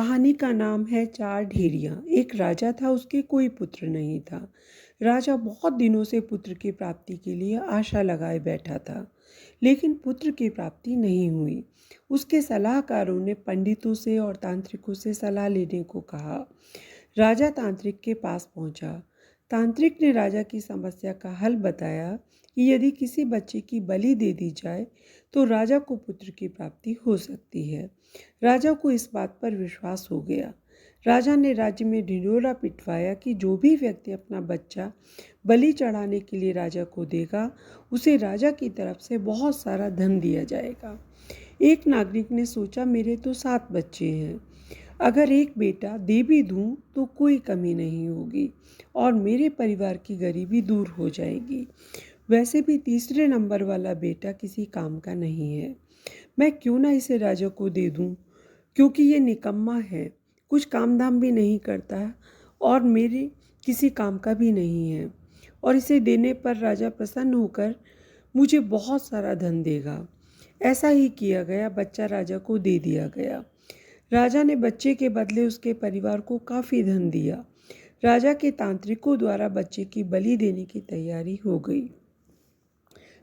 कहानी का नाम है चार ढेरियाँ। एक राजा था, उसके कोई पुत्र नहीं था। राजा बहुत दिनों से पुत्र की प्राप्ति के लिए आशा लगाए बैठा था, लेकिन पुत्र की प्राप्ति नहीं हुई। उसके सलाहकारों ने पंडितों से और तांत्रिकों से सलाह लेने को कहा। राजा तांत्रिक के पास पहुंचा। तांत्रिक ने राजा की समस्या का हल बताया कि यदि किसी बच्चे की बलि दे दी जाए तो राजा को पुत्र की प्राप्ति हो सकती है। राजा को इस बात पर विश्वास हो गया। राजा ने राज्य में ढिंढोरा पिटवाया कि जो भी व्यक्ति अपना बच्चा बलि चढ़ाने के लिए राजा को देगा, उसे राजा की तरफ से बहुत सारा धन दिया जाएगा। एक नागरिक ने सोचा, मेरे तो 7 बच्चे हैं, अगर एक बेटा दे भी दूं तो कोई कमी नहीं होगी और मेरे परिवार की गरीबी दूर हो जाएगी। वैसे भी तीसरे नंबर वाला बेटा किसी काम का नहीं है, मैं क्यों ना इसे राजा को दे दूं, क्योंकि ये निकम्मा है, कुछ काम धाम भी नहीं करता और मेरे किसी काम का भी नहीं है, और इसे देने पर राजा प्रसन्न होकर मुझे बहुत सारा धन देगा। ऐसा ही किया गया, बच्चा राजा को दे दिया गया। राजा ने बच्चे के बदले उसके परिवार को काफ़ी धन दिया। राजा के तांत्रिकों द्वारा बच्चे की बलि देने की तैयारी हो गई।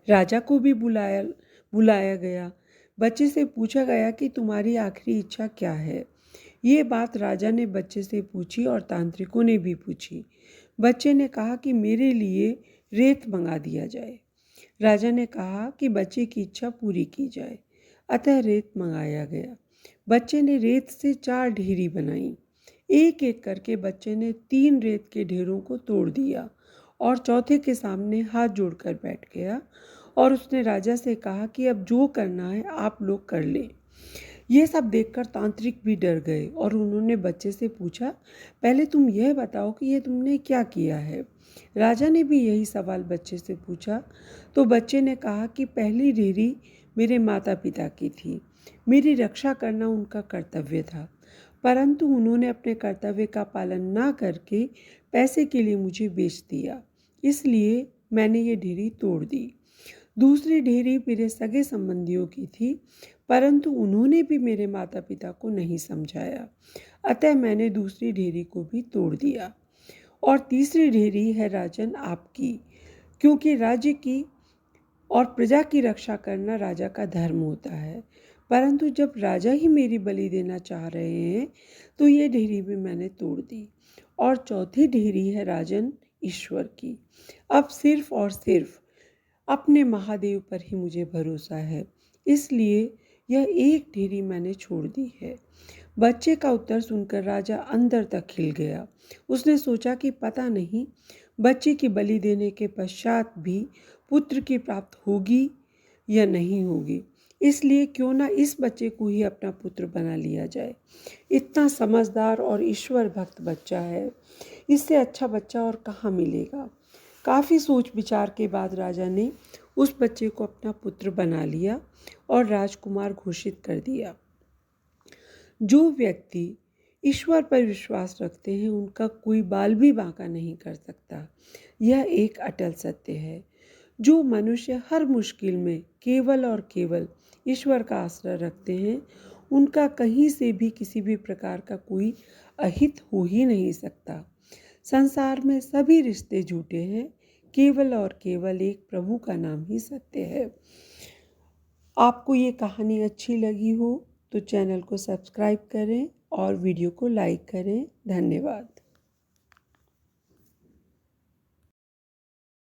राजा को भी बुलाया गया। बच्चे से पूछा गया कि तुम्हारी आखिरी इच्छा क्या है। ये बात राजा ने बच्चे से पूछी और तांत्रिकों ने भी पूछी। बच्चे ने कहा कि मेरे लिए रेत मंगा दिया जाए। राजा ने कहा कि बच्चे की इच्छा पूरी की जाए, अतः रेत मंगाया गया। बच्चे ने रेत से 4 ढेरी बनाई। एक एक करके बच्चे ने 3 रेत के ढेरों को तोड़ दिया और चौथे के सामने हाथ जोड़कर बैठ गया और उसने राजा से कहा कि अब जो करना है आप लोग कर लें। यह सब देखकर तांत्रिक भी डर गए और उन्होंने बच्चे से पूछा, पहले तुम यह बताओ कि यह तुमने क्या किया है। राजा ने भी यही सवाल बच्चे से पूछा तो बच्चे ने कहा कि पहली ढेरी मेरे माता पिता की थी, मेरी रक्षा करना उनका कर्तव्य था, परंतु उन्होंने अपने कर्तव्य का पालन ना करके पैसे के लिए मुझे बेच दिया, इसलिए मैंने ये ढेरी तोड़ दी। दूसरी ढेरी मेरे सगे संबंधियों की थी, परंतु उन्होंने भी मेरे माता पिता को नहीं समझाया, अतः मैंने दूसरी ढेरी को भी तोड़ दिया। और तीसरी ढेरी है राजन आपकी, क्योंकि राज्य की और प्रजा की रक्षा करना राजा का धर्म होता है, परंतु जब राजा ही मेरी बलि देना चाह रहे हैं तो ये ढेरी भी मैंने तोड़ दी। और चौथी ढेरी है राजन ईश्वर की। अब सिर्फ और सिर्फ अपने महादेव पर ही मुझे भरोसा है, इसलिए यह एक ढेरी मैंने छोड़ दी है। बच्चे का उत्तर सुनकर राजा अंदर तक खिल गया। उसने सोचा कि पता नहीं बच्चे की बलि देने के पश्चात भी पुत्र की प्राप्त होगी या नहीं होगी, इसलिए क्यों ना इस बच्चे को ही अपना पुत्र बना लिया जाए। इतना समझदार और ईश्वर भक्त बच्चा है, इससे अच्छा बच्चा और कहाँ मिलेगा। काफ़ी सोच विचार के बाद राजा ने उस बच्चे को अपना पुत्र बना लिया और राजकुमार घोषित कर दिया। जो व्यक्ति ईश्वर पर विश्वास रखते हैं उनका कोई बाल भी बांका नहीं कर सकता, यह एक अटल सत्य है। जो मनुष्य हर मुश्किल में केवल और केवल ईश्वर का आश्रय रखते हैं, उनका कहीं से भी किसी भी प्रकार का कोई अहित हो ही नहीं सकता। संसार में सभी रिश्ते झूठे हैं, केवल और केवल एक प्रभु का नाम ही सत्य है। आपको ये कहानी अच्छी लगी हो तो चैनल को सब्सक्राइब करें और वीडियो को लाइक करें। धन्यवाद।